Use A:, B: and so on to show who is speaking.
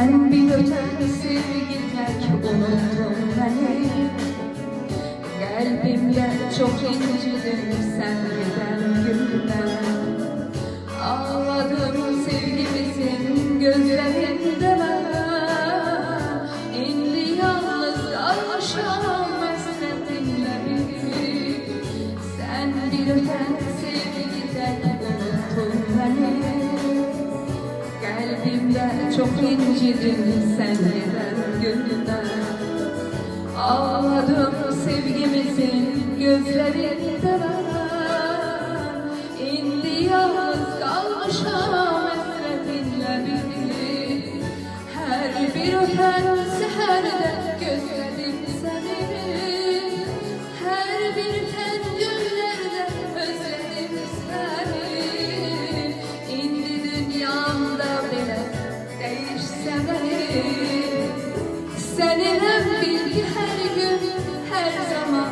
A: Sen bir öten sevgi terk unuttun beni. Kalbimde çok incidim sen giden günden. Ağladım sevgimizin gözlerinde ben. İndi yalnız kalmışam hasretinle bir. Sen bir öten sevgi terk unuttun beni. Kalbimde çok incidim sen giden günden. Ağladım sevgimizin gözlerinde ben. İndi yalnız kalmışam hasretinle bir. Her bir öten seherde gözledim seni. Her bir ten günlerde özledim seni. İndi dünyamda bile değişse beni. Seninle bil ki her gün, her zaman